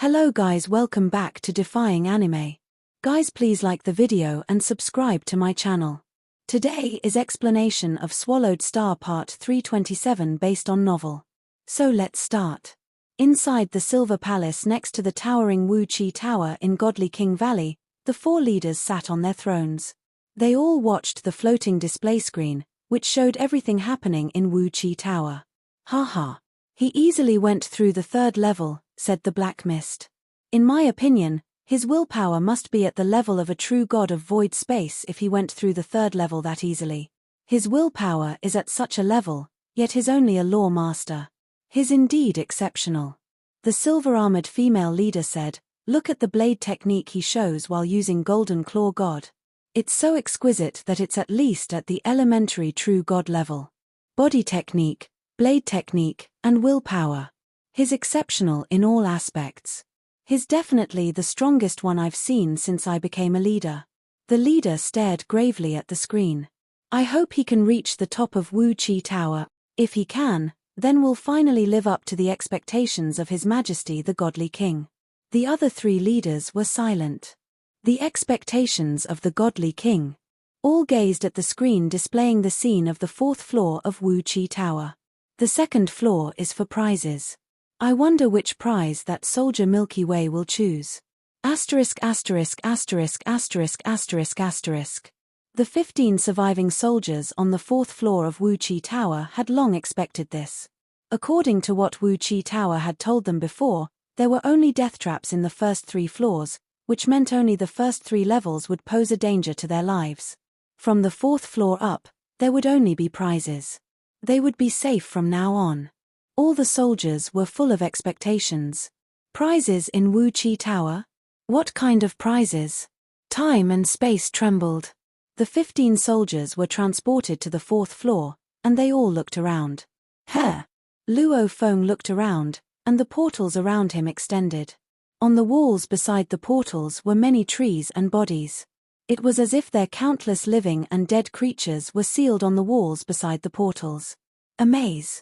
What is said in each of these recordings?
Hello guys, welcome back to Defying Anime. Guys, please like the video and subscribe to my channel. Today is explanation of Swallowed Star Part 327 based on novel. So let's start. Inside the Silver Palace next to the towering Wu Chi Tower in Godly King Valley, the four leaders sat on their thrones. They all watched the floating display screen, which showed everything happening in Wu Chi Tower. Haha. He easily went through the third level, said the Black Mist. In my opinion, his willpower must be at the level of a true god of void space if he went through the third level that easily. His willpower is at such a level, yet he's only a law master. He's indeed exceptional. The silver-armored female leader said, "Look at the blade technique he shows while using Golden Claw God. It's so exquisite that it's at least at the elementary true god level. Body technique, blade technique, and willpower. He's exceptional in all aspects. He's definitely the strongest one I've seen since I became a leader." The leader stared gravely at the screen. "I hope he can reach the top of Wu Chi Tower. If he can, then we'll finally live up to the expectations of His Majesty the Godly King." The other three leaders were silent. The expectations of the Godly King. All gazed at the screen displaying the scene of the fourth floor of Wu Chi Tower. The second floor is for prizes. I wonder which prize that soldier Milky Way will choose. Asterisk asterisk asterisk asterisk asterisk asterisk. The 15 surviving soldiers on the fourth floor of Wu Chi Tower had long expected this. According to what Wu Chi Tower had told them before, there were only death traps in the first 3 floors, which meant only the first 3 levels would pose a danger to their lives. From the 4th floor up, there would only be prizes. They would be safe from now on. All the soldiers were full of expectations. Prizes in Wu Chi Tower? What kind of prizes? Time and space trembled. The 15 soldiers were transported to the 4th floor, and they all looked around. Heh! Luo Feng looked around, and the portals around him extended. On the walls beside the portals were many trees and bodies. It was as if their countless living and dead creatures were sealed on the walls beside the portals. A maze.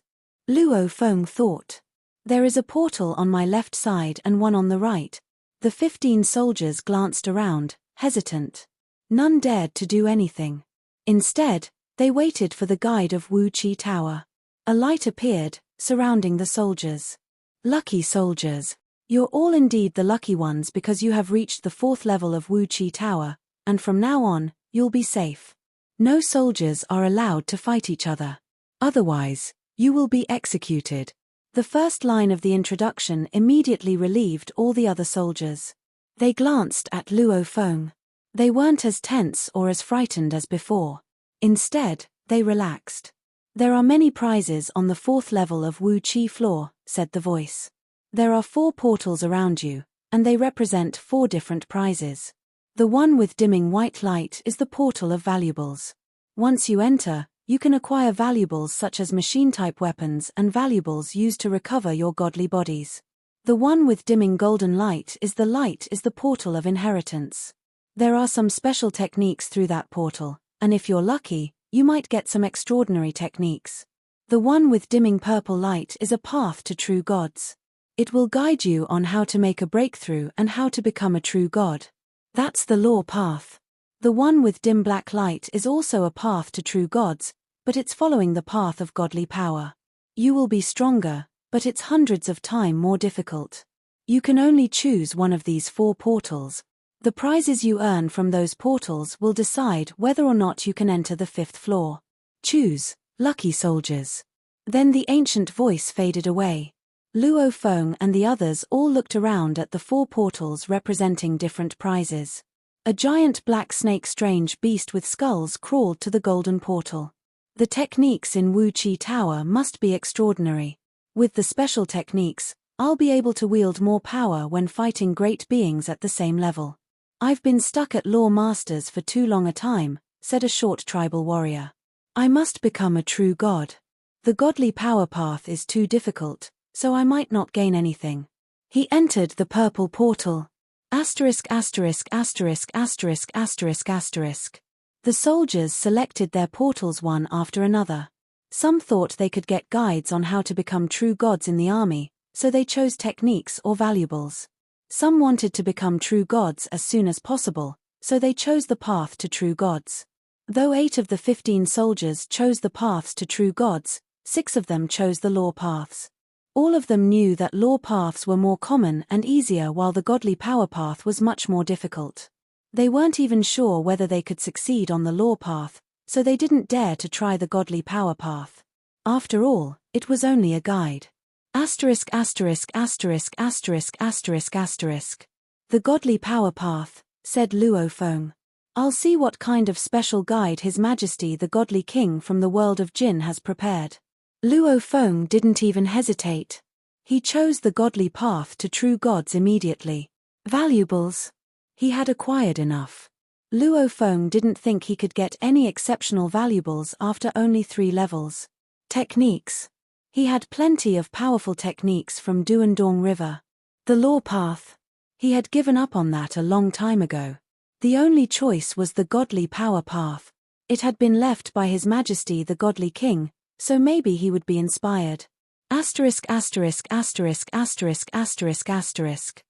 Luo Feng thought. There is a portal on my left side and one on the right. The 15 soldiers glanced around, hesitant. None dared to do anything. Instead, they waited for the guide of Wu Chi Tower. A light appeared, surrounding the soldiers. Lucky soldiers. You're all indeed the lucky ones because you have reached the 4th level of Wu Chi Tower, and from now on, you'll be safe. No soldiers are allowed to fight each other. Otherwise, you will be executed. The first line of the introduction immediately relieved all the other soldiers. They glanced at Luo Feng. They weren't as tense or as frightened as before. Instead, they relaxed. "There are many prizes on the 4th level of Wu Chi floor," said the voice. "There are 4 portals around you, and they represent 4 different prizes. The one with dimming white light is the portal of valuables. Once you enter, you can acquire valuables such as machine-type weapons and valuables used to recover your godly bodies. The one with dimming golden light is the portal of inheritance. There are some special techniques through that portal, and if you're lucky, you might get some extraordinary techniques. The one with dimming purple light is a path to true gods. It will guide you on how to make a breakthrough and how to become a true god. That's the law path. The one with dim black light is also a path to true gods, but it's following the path of godly power. You will be stronger, but it's hundreds of times more difficult. You can only choose one of these 4 portals. The prizes you earn from those portals will decide whether or not you can enter the 5th floor. Choose, lucky soldiers." Then the ancient voice faded away. Luo Feng and the others all looked around at the 4 portals representing different prizes. A giant black snake strange beast with skulls crawled to the golden portal. The techniques in Wu Chi Tower must be extraordinary. With the special techniques, I'll be able to wield more power when fighting great beings at the same level. "I've been stuck at law masters for too long a time," said a short tribal warrior. "I must become a true god. The godly power path is too difficult, so I might not gain anything." He entered the purple portal. Asterisk asterisk asterisk asterisk asterisk asterisk. The soldiers selected their portals one after another. Some thought they could get guides on how to become true gods in the army, so they chose techniques or valuables. Some wanted to become true gods as soon as possible, so they chose the path to true gods. Though 8 of the 15 soldiers chose the paths to true gods, 6 of them chose the law paths. All of them knew that law paths were more common and easier while the godly power path was much more difficult. They weren't even sure whether they could succeed on the law path, so they didn't dare to try the godly power path. After all, it was only a guide. Asterisk asterisk asterisk asterisk asterisk asterisk. The godly power path, said Luo Feng. I'll see what kind of special guide His Majesty the Godly King from the world of Jin has prepared. Luo Feng didn't even hesitate. He chose the godly path to true gods immediately. Valuables. He had acquired enough. Luo Feng didn't think he could get any exceptional valuables after only 3 levels. Techniques. He had plenty of powerful techniques from Duandong River. The law path. He had given up on that a long time ago. The only choice was the godly power path. It had been left by His Majesty the Godly King, so maybe he would be inspired. Asterisk asterisk asterisk asterisk asterisk asterisk.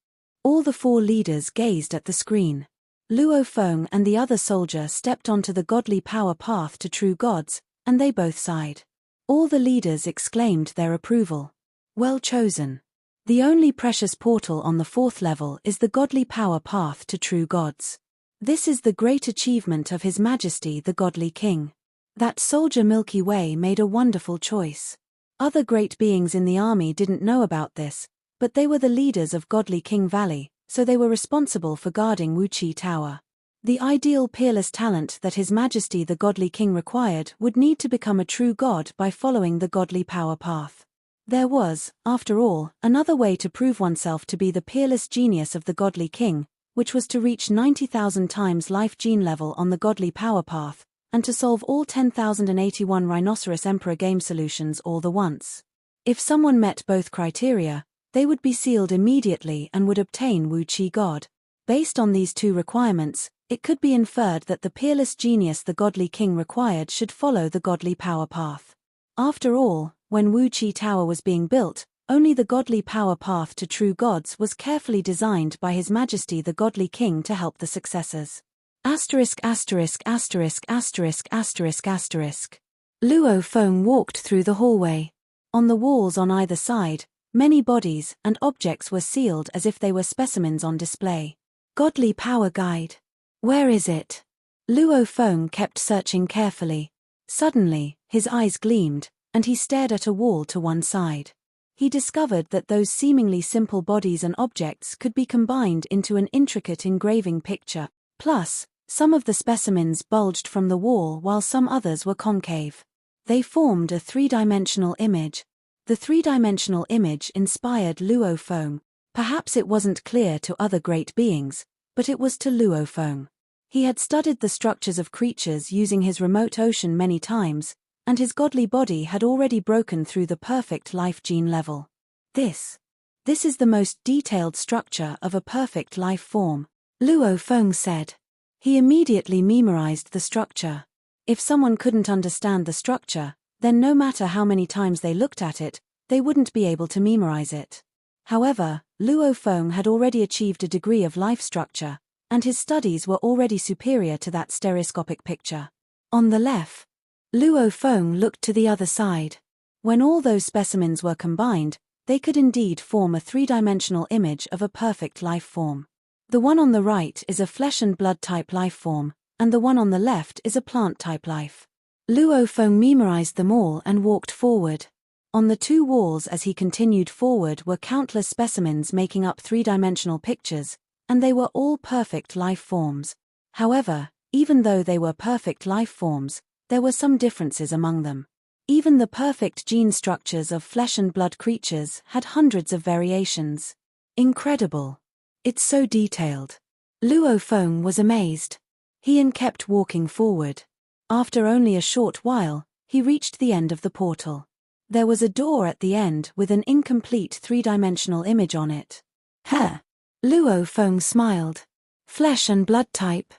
All the 4 leaders gazed at the screen. Luo Feng and the other soldier stepped onto the godly power path to true gods, and they both sighed. All the leaders exclaimed their approval. Well chosen. The only precious portal on the 4th level is the godly power path to true gods. This is the great achievement of His Majesty the Godly King. That soldier Milky Way made a wonderful choice. Other great beings in the army didn't know about this, but they were the leaders of Godly King Valley, so they were responsible for guarding Wuqi Tower. The ideal peerless talent that His Majesty the Godly King required would need to become a true god by following the godly power path. There was, after all, another way to prove oneself to be the peerless genius of the Godly King, which was to reach 90,000 times life gene level on the godly power path, and to solve all 10,081 Rhinoceros Emperor game solutions all the once. If someone met both criteria, they would be sealed immediately and would obtain Wuqi God. Based on these 2 requirements, it could be inferred that the peerless genius the Godly King required should follow the godly power path. After all, when Wuqi Tower was being built, only the godly power path to true gods was carefully designed by His Majesty the Godly King to help the successors. Asterisk asterisk asterisk asterisk asterisk asterisk. Luo Feng walked through the hallway. On the walls on either side, many bodies and objects were sealed as if they were specimens on display. Godly Power Guide. Where is it? Luo Feng kept searching carefully. Suddenly, his eyes gleamed, and he stared at a wall to one side. He discovered that those seemingly simple bodies and objects could be combined into an intricate engraving picture. Plus, some of the specimens bulged from the wall while some others were concave. They formed a 3-dimensional image. The 3-dimensional image inspired Luo Feng. Perhaps it wasn't clear to other great beings, but it was to Luo Feng. He had studied the structures of creatures using his remote ocean many times, and his godly body had already broken through the perfect life gene level. This is the most detailed structure of a perfect life form, Luo Feng said. He immediately memorized the structure. If someone couldn't understand the structure, then no matter how many times they looked at it, they wouldn't be able to memorize it. However, Luo Feng had already achieved a degree of life structure, and his studies were already superior to that stereoscopic picture. On the left, Luo Feng looked to the other side. When all those specimens were combined, they could indeed form a 3-dimensional image of a perfect life form. The one on the right is a flesh and blood type life form, and the one on the left is a plant type life. Luo Feng memorized them all and walked forward. On the 2 walls as he continued forward were countless specimens making up 3-dimensional pictures, and they were all perfect life forms. However, even though they were perfect life forms, there were some differences among them. Even the perfect gene structures of flesh and blood creatures had hundreds of variations. Incredible. It's so detailed. Luo Feng was amazed. He kept walking forward. After only a short while, he reached the end of the portal. There was a door at the end with an incomplete 3-dimensional image on it. Huh. Luo Feng smiled. Flesh and blood type.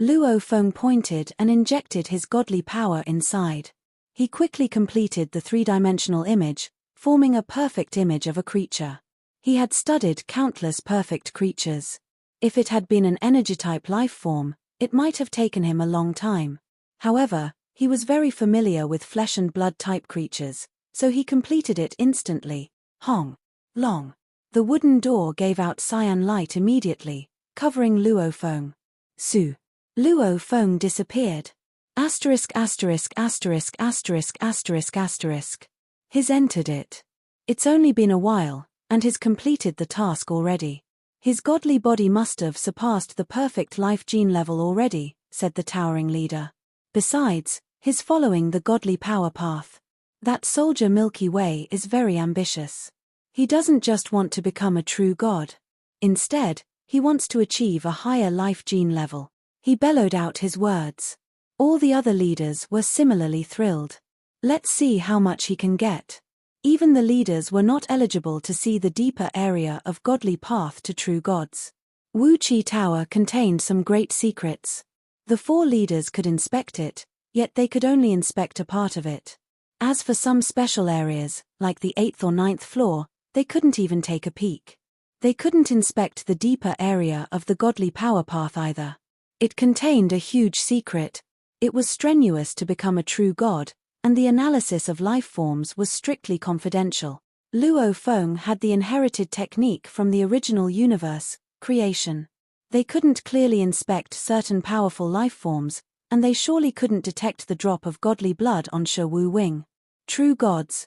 Luo Feng pointed and injected his godly power inside. He quickly completed the 3-dimensional image, forming a perfect image of a creature. He had studied countless perfect creatures. If it had been an energy-type life form, it might have taken him a long time. However, he was very familiar with flesh and blood-type creatures, so he completed it instantly. Hong. Long. The wooden door gave out cyan light immediately, covering Luo Feng. Su. Luo Feng disappeared. Asterisk asterisk asterisk asterisk asterisk asterisk. His entered it. It's only been a while, and he's completed the task already. His godly body must have surpassed the perfect life gene level already, said the towering leader. Besides, he's following the godly power path. That soldier Milky Way is very ambitious. He doesn't just want to become a true god. Instead, he wants to achieve a higher life gene level. He bellowed out his words. All the other leaders were similarly thrilled. Let's see how much he can get. Even the leaders were not eligible to see the deeper area of godly path to true gods. Wu Chi Tower contained some great secrets. The 4 leaders could inspect it, yet they could only inspect a part of it. As for some special areas, like the 8th or 9th floor, they couldn't even take a peek. They couldn't inspect the deeper area of the godly power path either. It contained a huge secret. It was strenuous to become a true god, and the analysis of life forms was strictly confidential. Luo Feng had the inherited technique from the original universe, creation. They couldn't clearly inspect certain powerful life forms, and they surely couldn't detect the drop of godly blood on Shi Wu Wing. True gods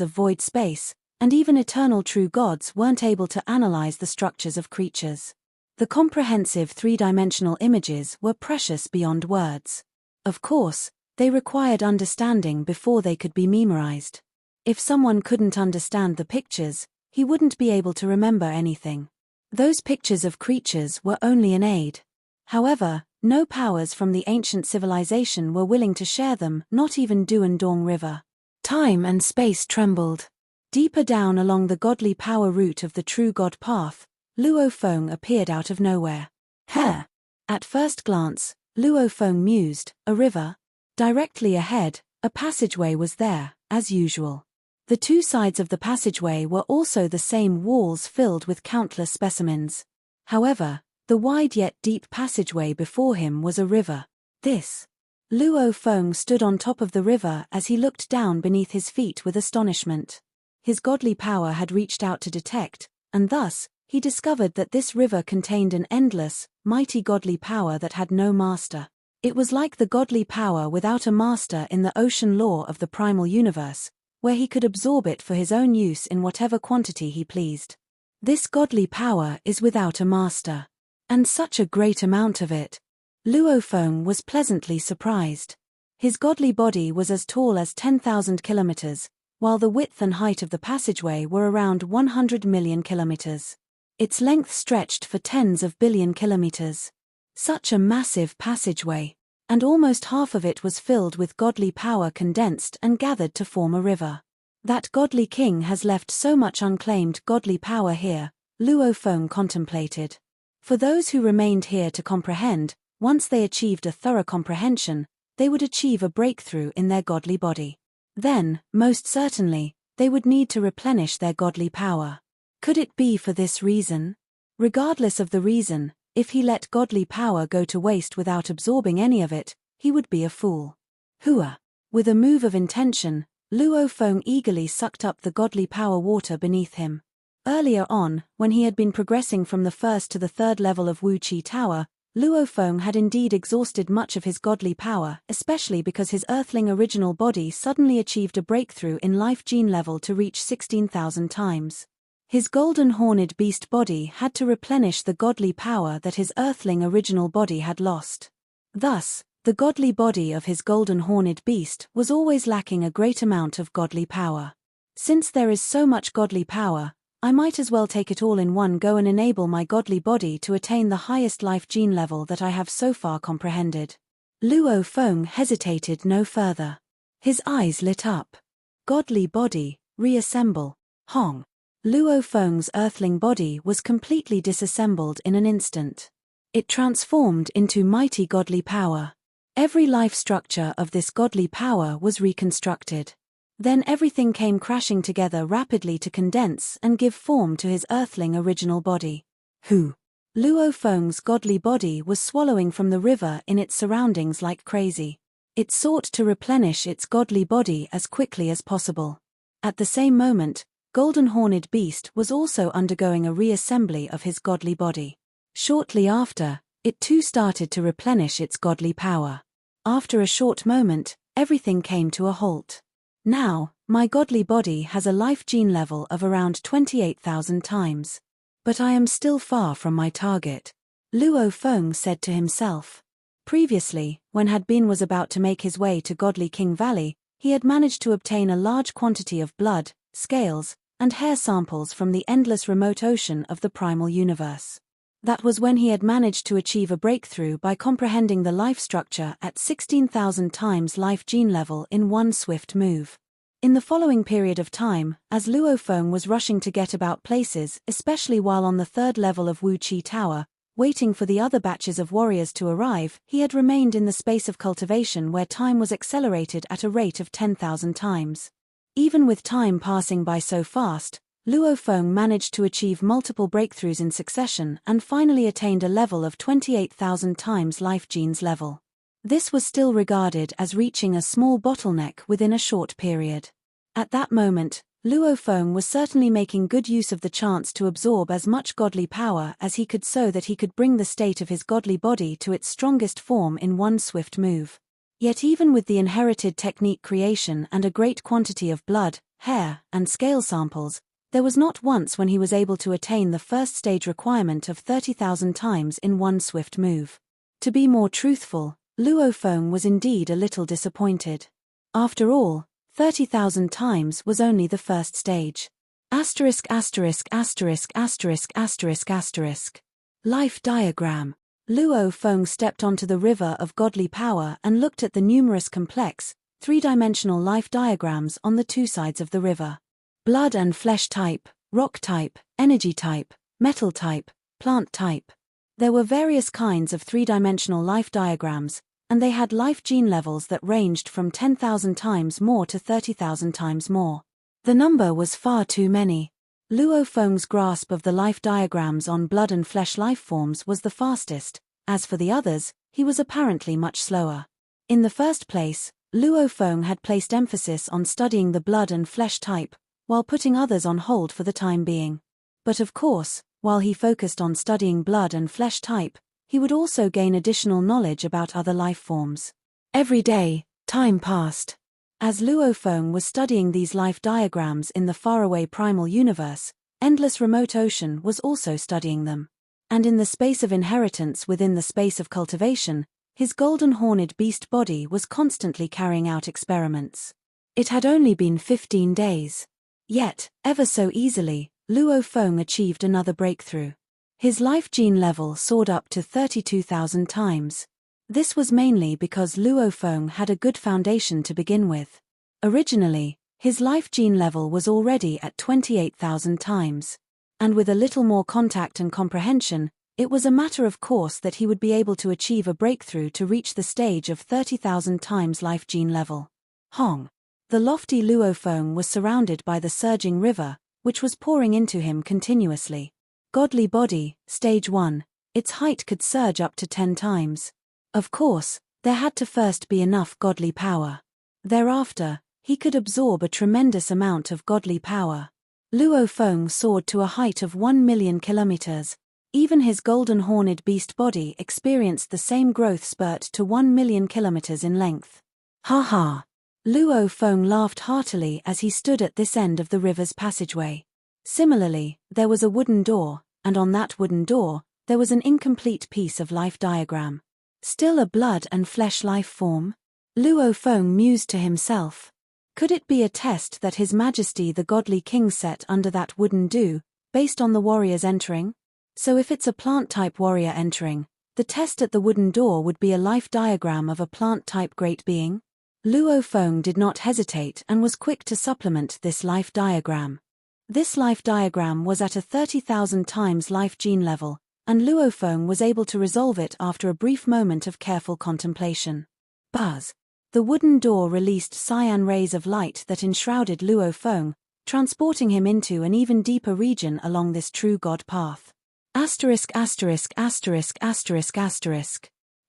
of void space, and even eternal true gods weren't able to analyze the structures of creatures. The comprehensive 3-dimensional images were precious beyond words. Of course, they required understanding before they could be memorized. If someone couldn't understand the pictures, he wouldn't be able to remember anything. Those pictures of creatures were only an aid. However, no powers from the ancient civilization were willing to share them, not even Duandong River. Time and space trembled. Deeper down along the godly power route of the true god path, Luo Feng appeared out of nowhere. Heh! At first glance, Luo Feng mused, a river? Directly ahead, a passageway was there, as usual. The 2 sides of the passageway were also the same walls filled with countless specimens. However, the wide yet deep passageway before him was a river. This. Luo Feng stood on top of the river as he looked down beneath his feet with astonishment. His godly power had reached out to detect, and thus, he discovered that this river contained an endless, mighty godly power that had no master. It was like the godly power without a master in the ocean law of the primal universe, where he could absorb it for his own use in whatever quantity he pleased. This godly power is without a master. And such a great amount of it. Luo Feng was pleasantly surprised. His godly body was as tall as 10,000 kilometers, while the width and height of the passageway were around 100 million kilometers. Its length stretched for tens of billion kilometers. Such a massive passageway, and almost half of it was filled with godly power condensed and gathered to form a river. That godly king has left so much unclaimed godly power here, Luo Feng contemplated. For those who remained here to comprehend, once they achieved a thorough comprehension, they would achieve a breakthrough in their godly body. Then, most certainly, they would need to replenish their godly power. Could it be for this reason? Regardless of the reason, if he let godly power go to waste without absorbing any of it, he would be a fool. Hua. With a move of intention, Luo Feng eagerly sucked up the godly power water beneath him. Earlier on, when he had been progressing from the 1st to the 3rd level of Wu Chi Tower, Luo Feng had indeed exhausted much of his godly power, especially because his earthling original body suddenly achieved a breakthrough in life gene level to reach 16,000 times. His golden horned beast body had to replenish the godly power that his earthling original body had lost. Thus, the godly body of his golden horned beast was always lacking a great amount of godly power. Since there is so much godly power, I might as well take it all in one go and enable my godly body to attain the highest life gene level that I have so far comprehended. Luo Feng hesitated no further. His eyes lit up. Godly body, reassemble. Hong. Luo Feng's earthling body was completely disassembled in an instant. It transformed into mighty godly power. Every life structure of this godly power was reconstructed. Then everything came crashing together rapidly to condense and give form to his earthling original body. Who? Luo Feng's godly body was swallowing from the river in its surroundings like crazy. It sought to replenish its godly body as quickly as possible. At the same moment, Golden Horned Beast was also undergoing a reassembly of his godly body. Shortly after, it too started to replenish its godly power. After a short moment, everything came to a halt. Now, my godly body has a life gene level of around 28,000 times. But I am still far from my target, Luo Feng said to himself. Previously, when Had Bin was about to make his way to Godly King Valley, he had managed to obtain a large quantity of blood, scales, and hair samples from the endless remote ocean of the primal universe. That was when he had managed to achieve a breakthrough by comprehending the life structure at 16,000 times life gene level in one swift move. In the following period of time, as Luo Feng was rushing to get about places, especially while on the third level of Wu Qi Tower, waiting for the other batches of warriors to arrive, he had remained in the space of cultivation where time was accelerated at a rate of 10,000 times. Even with time passing by so fast, Luo Feng managed to achieve multiple breakthroughs in succession and finally attained a level of 28,000 times life genes level. This was still regarded as reaching a small bottleneck within a short period. At that moment, Luo Feng was certainly making good use of the chance to absorb as much godly power as he could so that he could bring the state of his godly body to its strongest form in one swift move. Yet even with the inherited technique creation and a great quantity of blood, hair, and scale samples, there was not once when he was able to attain the first stage requirement of 30,000 times in one swift move. To be more truthful, Luo Feng was indeed a little disappointed. After all, 30,000 times was only the first stage. Asterisk asterisk asterisk asterisk asterisk asterisk. Life diagram. Luo Feng stepped onto the river of godly power and looked at the numerous complex, three-dimensional life diagrams on the two sides of the river. Blood and flesh type, rock type, energy type, metal type, plant type. There were various kinds of three-dimensional life diagrams, and they had life gene levels that ranged from 10,000 times more to 30,000 times more. The number was far too many. Luo Feng's grasp of the life diagrams on blood and flesh life forms was the fastest. As for the others, he was apparently much slower. In the first place, Luo Feng had placed emphasis on studying the blood and flesh type, while putting others on hold for the time being. But of course, while he focused on studying blood and flesh type, he would also gain additional knowledge about other life forms. Every day, time passed. As Luo Feng was studying these life diagrams in the faraway primal universe, endless remote ocean was also studying them. And in the space of inheritance within the space of cultivation, his golden horned beast body was constantly carrying out experiments. It had only been 15 days. Yet, ever so easily, Luo Feng achieved another breakthrough. His life gene level soared up to 32,000 times. This was mainly because Luo Feng had a good foundation to begin with. Originally, his life gene level was already at 28,000 times. And with a little more contact and comprehension, it was a matter of course that he would be able to achieve a breakthrough to reach the stage of 30,000 times life gene level. Hong. The lofty Luo Feng was surrounded by the surging river, which was pouring into him continuously. Godly body, stage 1, its height could surge up to 10 times. Of course, there had to first be enough godly power. Thereafter, he could absorb a tremendous amount of godly power. Luo Feng soared to a height of 1 million kilometers. Even his golden horned beast body experienced the same growth spurt to 1 million kilometers in length. Ha ha! Luo Feng laughed heartily as he stood at this end of the river's passageway. Similarly, there was a wooden door, and on that wooden door, there was an incomplete piece of life diagram. Still a blood and flesh life form? Luo Feng mused to himself. Could it be a test that His Majesty the Godly King set under that wooden door, based on the warriors entering? So if it's a plant-type warrior entering, the test at the wooden door would be a life diagram of a plant-type great being? Luo Feng did not hesitate and was quick to supplement this life diagram. This life diagram was at a 30,000 times life gene level, and Luo Feng was able to resolve it after a brief moment of careful contemplation. Buzz. The wooden door released cyan rays of light that enshrouded Luo Feng, transporting him into an even deeper region along this true God path.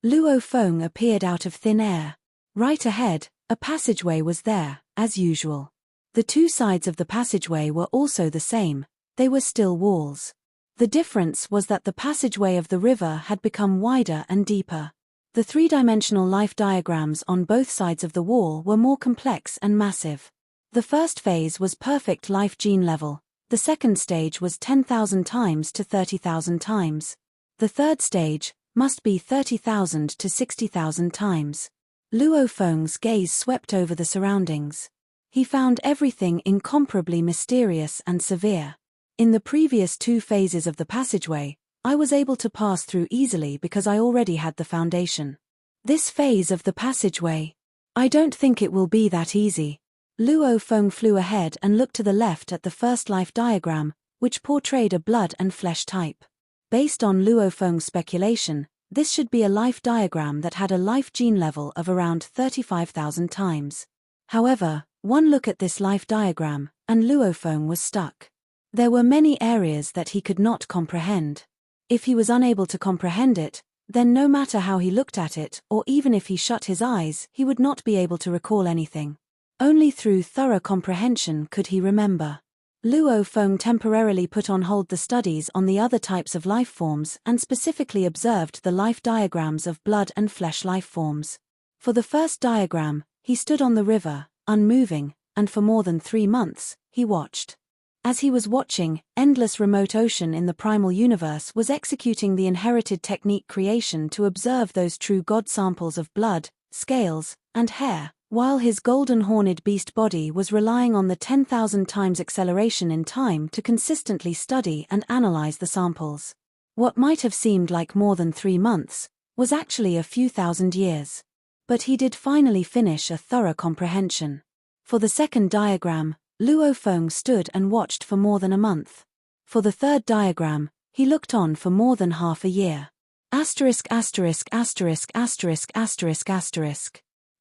Luo Feng appeared out of thin air. Right ahead, a passageway was there, as usual. The two sides of the passageway were also the same, they were still walls. The difference was that the passageway of the river had become wider and deeper. The three-dimensional life diagrams on both sides of the wall were more complex and massive. The first phase was perfect life gene level, the second stage was 10,000 times to 30,000 times. The third stage must be 30,000 to 60,000 times. Luo Feng's gaze swept over the surroundings. He found everything incomparably mysterious and severe. In the previous two phases of the passageway, I was able to pass through easily because I already had the foundation. This phase of the passageway, I don't think it will be that easy. Luo Feng flew ahead and looked to the left at the first life diagram, which portrayed a blood and flesh type. Based on Luo Feng's speculation, this should be a life diagram that had a life gene level of around 35,000 times. However, one look at this life diagram, and Luo Feng was stuck. There were many areas that he could not comprehend. If he was unable to comprehend it, then no matter how he looked at it, or even if he shut his eyes, he would not be able to recall anything. Only through thorough comprehension could he remember. Luo Feng temporarily put on hold the studies on the other types of life forms and specifically observed the life diagrams of blood and flesh life forms. For the first diagram, he stood on the river, unmoving, and for more than 3 months, he watched. As he was watching, endless remote ocean in the primal universe was executing the inherited technique creation to observe those true God samples of blood, scales, and hair, while his golden-horned beast body was relying on the 10,000 times acceleration in time to consistently study and analyze the samples. What might have seemed like more than 3 months was actually a few thousand years. But he did finally finish a thorough comprehension. For the second diagram, Luo Feng stood and watched for more than a month. For the third diagram, he looked on for more than half a year.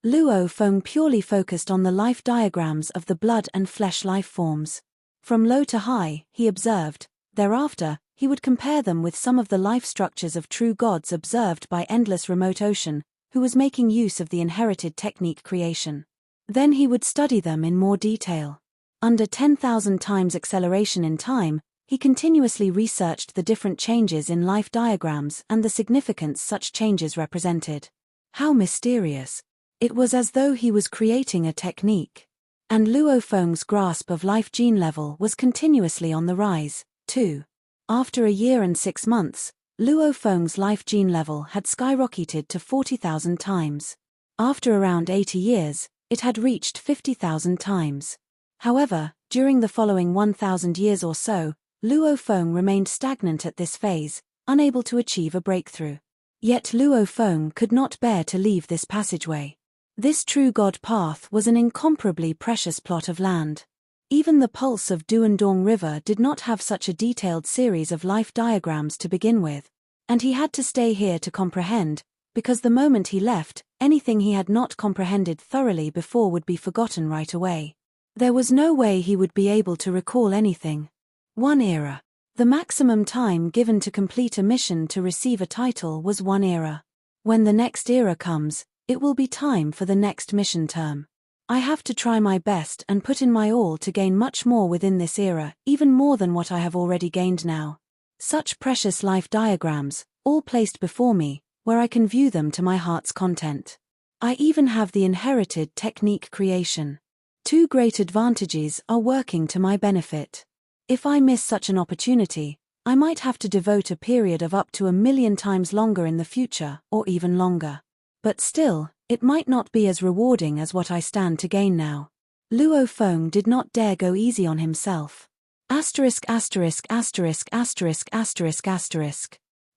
Luo Feng purely focused on the life diagrams of the blood and flesh life forms. From low to high, he observed. Thereafter, he would compare them with some of the life structures of true gods observed by endless remote ocean, who was making use of the inherited technique creation. Then he would study them in more detail. Under 10,000 times acceleration in time, he continuously researched the different changes in life diagrams and the significance such changes represented. How mysterious! It was as though he was creating a technique. And Luo Feng's grasp of life gene level was continuously on the rise, too. After a year and 6 months, Luo Feng's life gene level had skyrocketed to 40,000 times. After around 80 years, it had reached 50,000 times. However, during the following 1,000 years or so, Luo Feng remained stagnant at this phase, unable to achieve a breakthrough. Yet Luo Feng could not bear to leave this passageway. This true God path was an incomparably precious plot of land. Even the pulse of Duandong River did not have such a detailed series of life diagrams to begin with, and he had to stay here to comprehend, because the moment he left, anything he had not comprehended thoroughly before would be forgotten right away. There was no way he would be able to recall anything. 1 era. The maximum time given to complete a mission to receive a title was 1 era. When the next era comes, it will be time for the next mission term. I have to try my best and put in my all to gain much more within this era, even more than what I have already gained now. Such precious life diagrams, all placed before me, where I can view them to my heart's content. I even have the inherited technique creation. 2 great advantages are working to my benefit. If I miss such an opportunity, I might have to devote a period of up to 1,000,000 times longer in the future, or even longer. But still, it might not be as rewarding as what I stand to gain now. Luo Feng did not dare go easy on himself.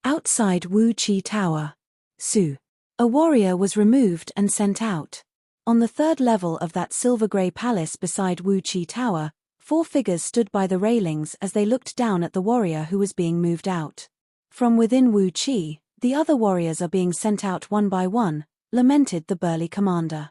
Outside Wu Chi Tower. Su. A warrior was removed and sent out. On the 3rd level of that silver-grey palace beside Wu Chi Tower, 4 figures stood by the railings as they looked down at the warrior who was being moved out. From within Wu Chi, the other warriors are being sent out one by one, lamented the burly commander.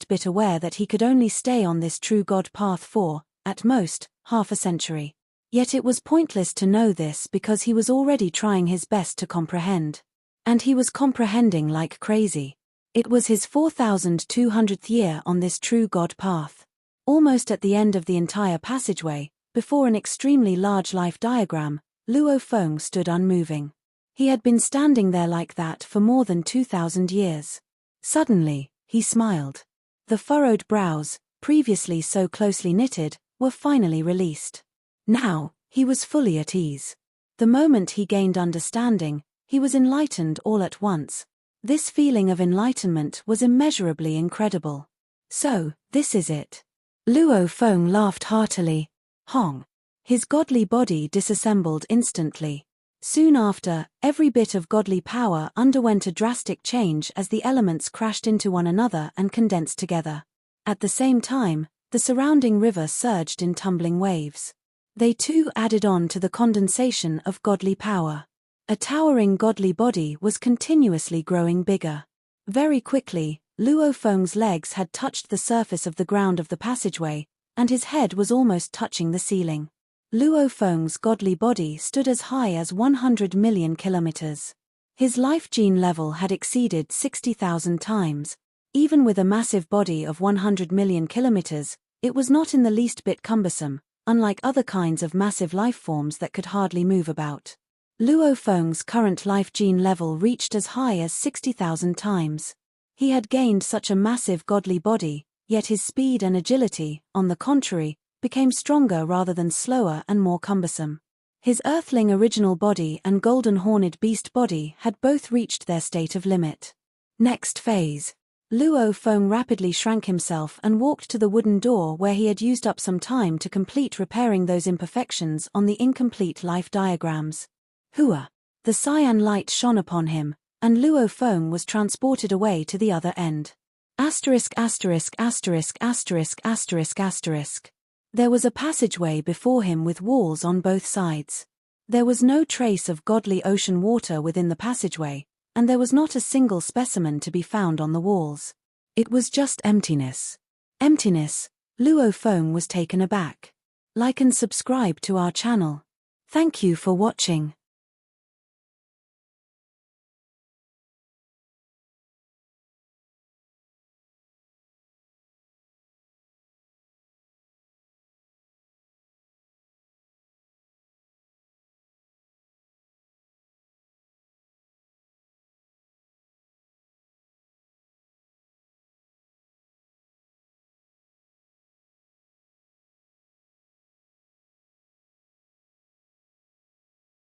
least bit aware that he could only stay on this true God path for, at most, half a century. Yet it was pointless to know this because he was already trying his best to comprehend. And he was comprehending like crazy. It was his 4,200th year on this true God path. Almost at the end of the entire passageway, before an extremely large life diagram, Luo Feng stood unmoving. He had been standing there like that for more than 2,000 years. Suddenly, he smiled. The furrowed brows, previously so closely knitted, were finally released. Now, he was fully at ease. The moment he gained understanding, he was enlightened all at once. This feeling of enlightenment was immeasurably incredible. So, this is it. Luo Feng laughed heartily. Hong. His godly body disassembled instantly. Soon after, every bit of godly power underwent a drastic change as the elements crashed into one another and condensed together. At the same time, the surrounding river surged in tumbling waves. They too added on to the condensation of godly power. A towering godly body was continuously growing bigger. Very quickly, Luo Feng's legs had touched the surface of the ground of the passageway, and his head was almost touching the ceiling. Luo Feng's godly body stood as high as 100 million kilometers. His life gene level had exceeded 60,000 times. Even with a massive body of 100 million kilometers, it was not in the least bit cumbersome, unlike other kinds of massive life forms that could hardly move about. Luo Feng's current life gene level reached as high as 60,000 times. He had gained such a massive godly body, yet his speed and agility, on the contrary, became stronger rather than slower and more cumbersome. His earthling original body and golden horned beast body had both reached their state of limit. Next phase. Luo Feng rapidly shrank himself and walked to the wooden door where he had used up some time to complete repairing those imperfections on the incomplete life diagrams. Hua! The cyan light shone upon him, and Luo Feng was transported away to the other end. Asterisk asterisk asterisk asterisk asterisk asterisk. There was a passageway before him with walls on both sides. There was no trace of godly ocean water within the passageway, and there was not a single specimen to be found on the walls. It was just emptiness. Emptiness. Luo Feng was taken aback. Like and subscribe to our channel. Thank you for watching.